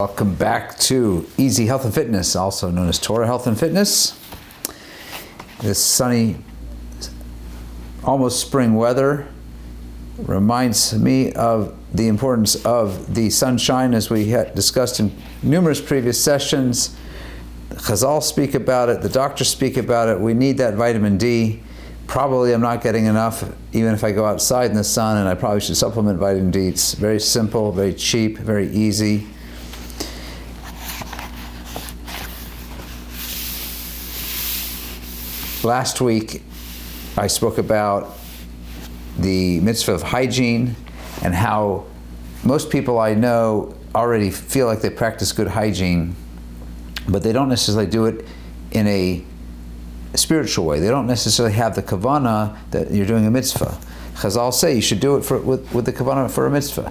Welcome back to Easy Health and Fitness, also known as Torah Health and Fitness. This sunny, almost spring weather reminds me of the importance of the sunshine, as we had discussed in numerous previous sessions. Chazal speak about it, the doctors speak about it. We need that vitamin D. Probably I'm not getting enough, even if I go outside in the sun, and I probably should supplement vitamin D. It's very simple, very cheap, very easy. Last week, I spoke about the mitzvah of hygiene and how most people I know already feel like they practice good hygiene, but they don't necessarily do it in a spiritual way. They don't necessarily have the kavanah that you're doing a mitzvah. Chazal say you should do it with the kavanah for a mitzvah.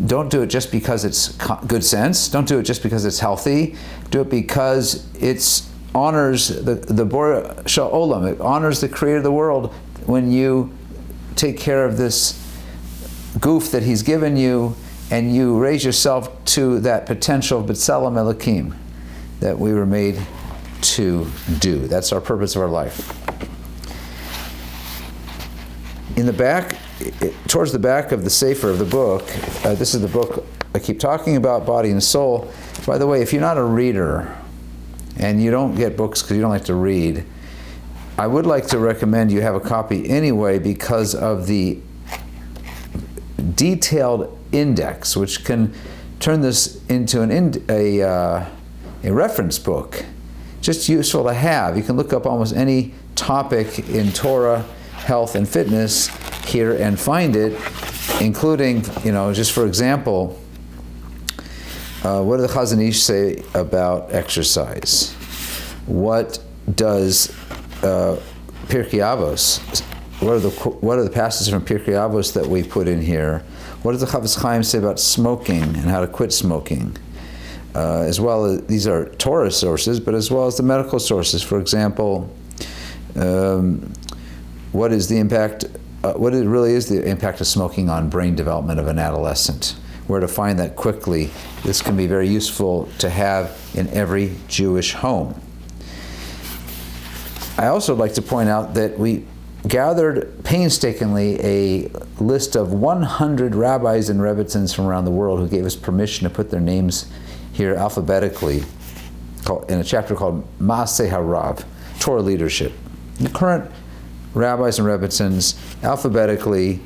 Don't do it just because it's good sense. Don't do it just because it's healthy. Do it because it's honors the Borei Shel Olam. It honors the Creator of the world when you take care of this goof that He's given you, and you raise yourself to that potential of B'Tselem Elokim that we were made to do. That's our purpose of our life. In the back, towards the back of the Sefer of the book, this is the book I keep talking about, Body and Soul. By the way, if you're not a reader, and you don't get books because you don't like to read, I would like to recommend you have a copy anyway, because of the detailed index, which can turn this into a reference book. Just useful to have. You can look up almost any topic in Torah, health, and fitness here and find it, including, just for example, what does the Chazon Ish say about exercise? What does Pirkei Avos? What are the passages from Pirkei Avos that we put in here? What does the Chafetz Chaim say about smoking and how to quit smoking? As well as, these are Torah sources, but as well as the medical sources. For example, what is the impact? What it really is the impact of smoking on brain development of an adolescent? Where to find that quickly. This can be very useful to have in every Jewish home. I also like to point out that we gathered painstakingly a list of 100 rabbis and rebbitzins from around the world who gave us permission to put their names here alphabetically in a chapter called Maaseh HaRav, Torah Leadership. The current rabbis and rebbitzins alphabetically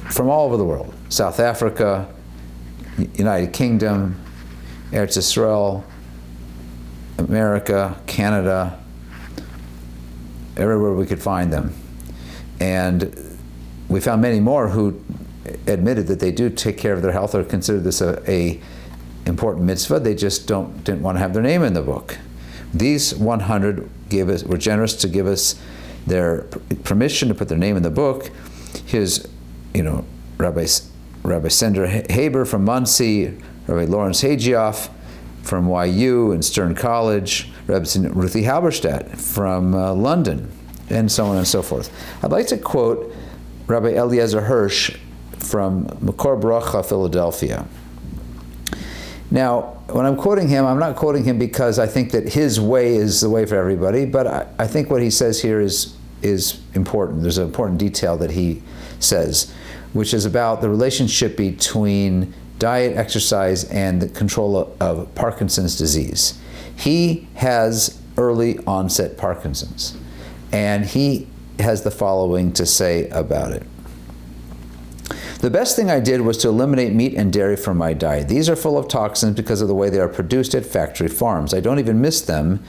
from all over the world. South Africa, United Kingdom, Eretz Yisrael, America, Canada, everywhere we could find them. And we found many more who admitted that they do take care of their health or consider this a important mitzvah. They just didn't want to have their name in the book. These 100 were generous to give us their permission to put their name in the book. Here's Rabbi Sender Haber from Muncie, Rabbi Lawrence Hagioff from YU and Stern College, Rabbi Ruthie Halberstadt from London, and so on and so forth. I'd like to quote Rabbi Eliezer Hirsch from Makor Bracha, Philadelphia. Now, when I'm quoting him, I'm not quoting him because I think that his way is the way for everybody, but I think what he says here is important. There's an important detail that he says, which is about the relationship between diet, exercise, and the control of Parkinson's disease. He has early onset Parkinson's, and he has the following to say about it. The best thing I did was to eliminate meat and dairy from my diet. These are full of toxins because of the way they are produced at factory farms. I don't even miss them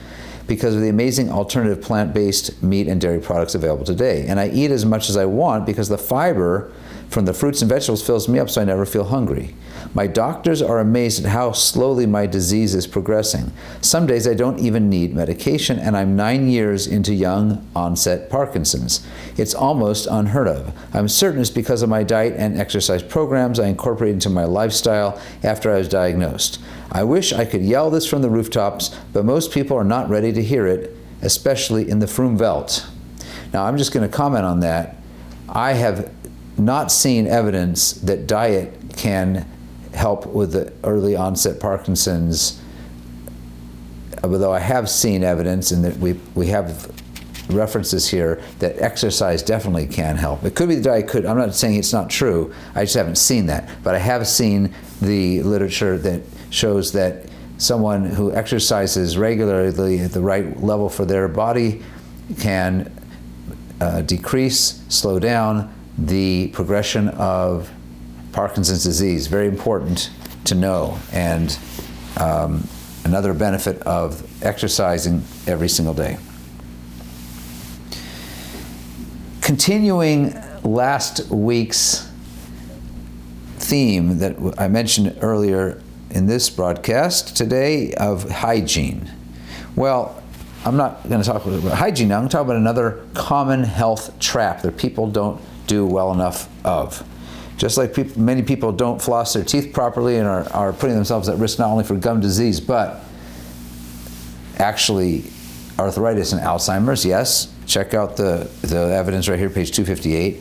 because of the amazing alternative plant-based meat and dairy products available today. And I eat as much as I want because the fiber from the fruits and vegetables fills me up so I never feel hungry. My doctors are amazed at how slowly my disease is progressing. Some days I don't even need medication, and I'm 9 years into young onset Parkinson's. It's almost unheard of. I'm certain it's because of my diet and exercise programs I incorporated into my lifestyle after I was diagnosed. I wish I could yell this from the rooftops, but most people are not ready to hear it, especially in the Froom Welt. Now, I'm just going to comment on that. I have not seen evidence that diet can help with the early onset Parkinson's, although I have seen evidence, and that we have references here that exercise definitely can help. It could be that I'm not saying it's not true, I just haven't seen that. But I have seen the literature that shows that someone who exercises regularly at the right level for their body can decrease, slow down the progression of Parkinson's disease. Very important to know, and another benefit of exercising every single day. Continuing last week's theme that I mentioned earlier in this broadcast today of hygiene. Well, I'm not going to talk about hygiene now. I'm going to talk about another common health trap that people don't do well enough of. Just like many people don't floss their teeth properly and are putting themselves at risk not only for gum disease, but actually arthritis and Alzheimer's. Yes, check out the evidence right here, page 258.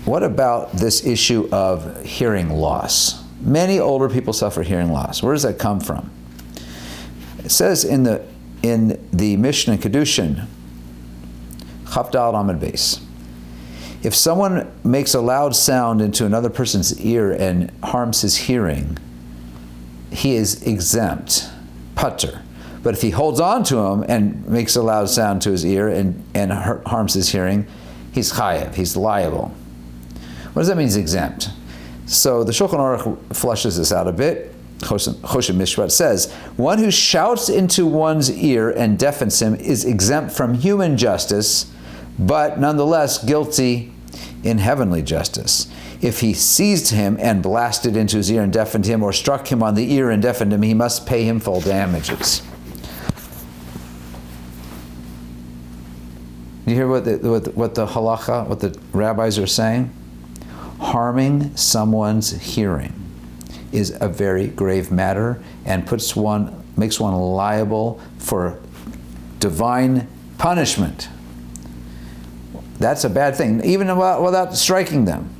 What about this issue of hearing loss? Many older people suffer hearing loss. Where does that come from? It says in the Mishnah Kedushin, Chaf Daled Amud Beis, if someone makes a loud sound into another person's ear and harms his hearing, he is exempt, patur. But if he holds on to him and makes a loud sound to his ear and harms his hearing, he's chayev, he's liable. What does that mean, he's exempt? So the Shulchan Aruch flushes this out a bit. Choshen Mishpat says, one who shouts into one's ear and deafens him is exempt from human justice, but nonetheless guilty in heavenly justice. If he seized him and blasted into his ear and deafened him, or struck him on the ear and deafened him, he must pay him full damages. Do you hear what the halacha, what the rabbis are saying? Harming someone's hearing is a very grave matter and makes one liable for divine punishment. That's a bad thing, even without striking them.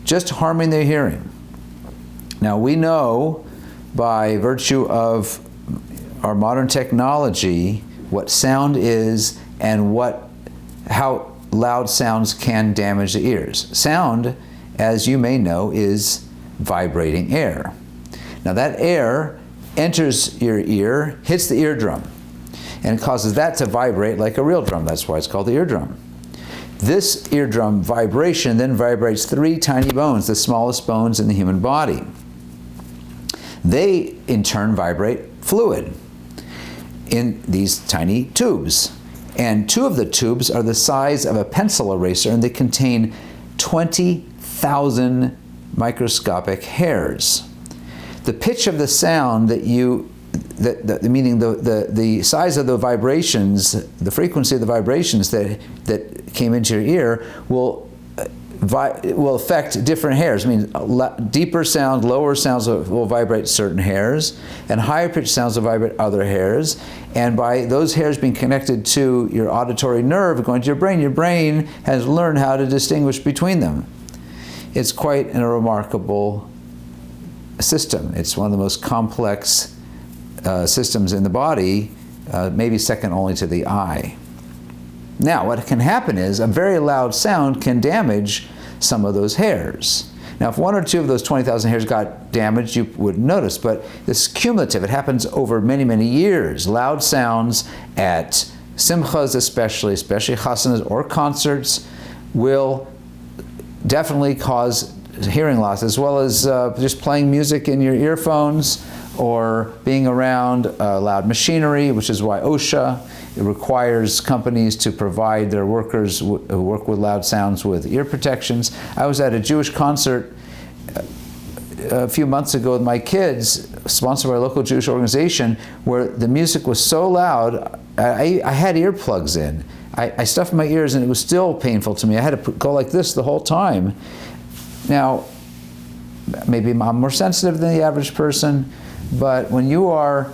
Just harming their hearing. Now we know by virtue of our modern technology what sound is and how loud sounds can damage the ears. Sound, as you may know, is vibrating air. Now that air enters your ear, hits the eardrum, and causes that to vibrate like a real drum. That's why it's called the eardrum. This eardrum vibration then vibrates 3 tiny bones, the smallest bones in the human body. They, in turn, vibrate fluid in these tiny tubes. And 2 of the tubes are the size of a pencil eraser, and they contain 20,000 microscopic hairs. The pitch of the sound meaning the size of the vibrations, the frequency of the vibrations that came into your ear will affect different hairs. I mean, deeper sound, lower sounds will vibrate certain hairs, and higher pitched sounds will vibrate other hairs. And by those hairs being connected to your auditory nerve going to your brain has learned how to distinguish between them. It's quite a remarkable system. It's one of the most complex systems in the body, maybe second only to the eye. Now, what can happen is a very loud sound can damage some of those hairs. Now, if 1 or 2 of those 20,000 hairs got damaged, you wouldn't notice, but this is cumulative. It happens over many, many years. Loud sounds at simchas especially chasanas or concerts, will definitely cause hearing loss, as well as just playing music in your earphones or being around loud machinery, which is why OSHA requires companies to provide their workers who work with loud sounds with ear protections. I was at a Jewish concert a few months ago with my kids, sponsored by a local Jewish organization, where the music was so loud, I had earplugs in. I stuffed my ears and it was still painful to me. I had to go like this the whole time. Now, maybe I'm more sensitive than the average person, but when you are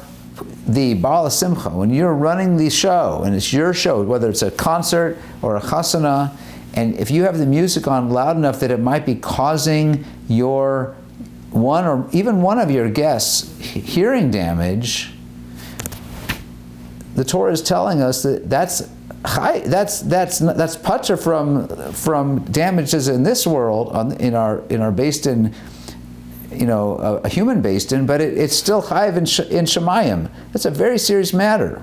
the Baal Simcha, when you're running the show, and it's your show, whether it's a concert or a chasana, and if you have the music on loud enough that it might be causing your one or even one of your guests hearing damage, the Torah is telling us that that's patur from damages in this world, in our based in, a human based in, but it's still chayiv in Shemayim. That's a very serious matter.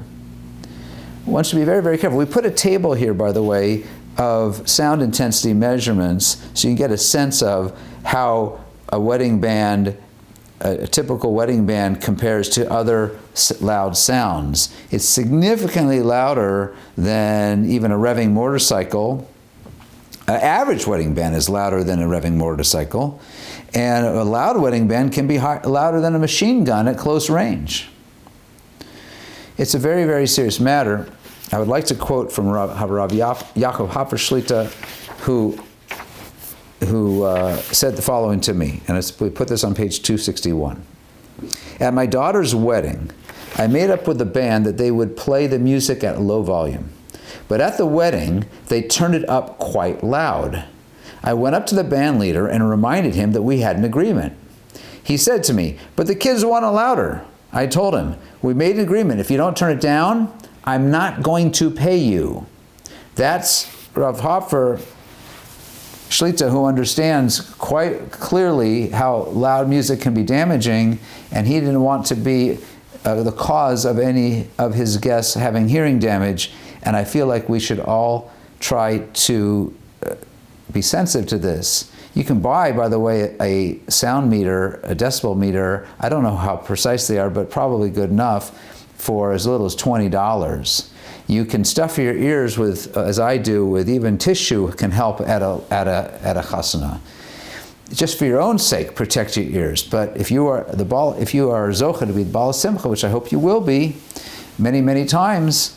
One should be very, very careful. We put a table here, by the way, of sound intensity measurements, so you can get a sense of how a wedding band, a typical wedding band, compares to other loud sounds. It's significantly louder than even a revving motorcycle. An average wedding band is louder than a revving motorcycle, and a loud wedding band can be louder than a machine gun at close range. It's a very, very serious matter. I would like to quote from Rav Yaakov Hopper Shlita, who said the following to me, and we put this on page 261. At my daughter's wedding, I made up with the band that they would play the music at low volume. But at the wedding, they turned it up quite loud. I went up to the band leader and reminded him that we had an agreement. He said to me, "But the kids want it louder." I told him, "We made an agreement. If you don't turn it down, I'm not going to pay you." That's Rav Hopper Shlita, who understands quite clearly how loud music can be damaging, and he didn't want to be the cause of any of his guests having hearing damage. And I feel like we should all try to be sensitive to this. You can buy, by the way, a sound meter, a decibel meter. I don't know how precise they are, but probably good enough, for as little as $20. You can stuff your ears with, as I do, with even tissue can help at a chasana. Just for your own sake, protect your ears. But if you are zocha to be Baal Simcha, which I hope you will be, many, many times,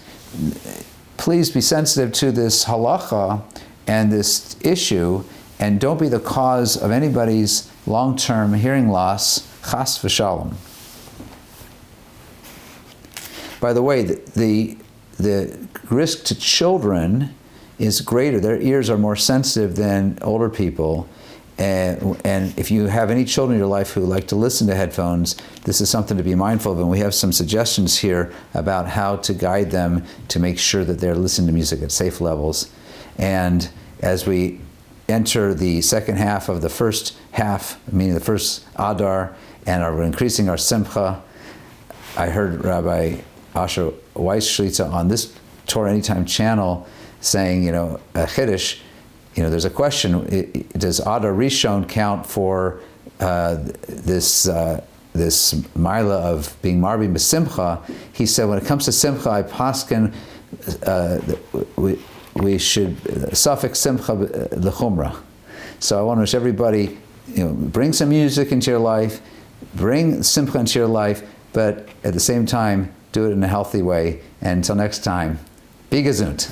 please be sensitive to this halacha and this issue, and don't be the cause of anybody's long-term hearing loss, chas v'shalom. By the way, the risk to children is greater. Their ears are more sensitive than older people. And if you have any children in your life who like to listen to headphones, this is something to be mindful of. And we have some suggestions here about how to guide them to make sure that they're listening to music at safe levels. And as we enter the second half of the first half, meaning the first Adar, and are increasing our Simcha, I heard Rabbi Asher Weiss Shlita on this Torah Anytime channel saying, a Chiddush, there's a question, does Adar Rishon count for this Mila of being Marbim B'Simcha? He said, when it comes to Simcha, I paskin, we should suffix Simcha l'chumra. So I want to wish everybody, bring some music into your life, bring Simcha into your life, but at the same time, do it in a healthy way. And until next time, be gesund.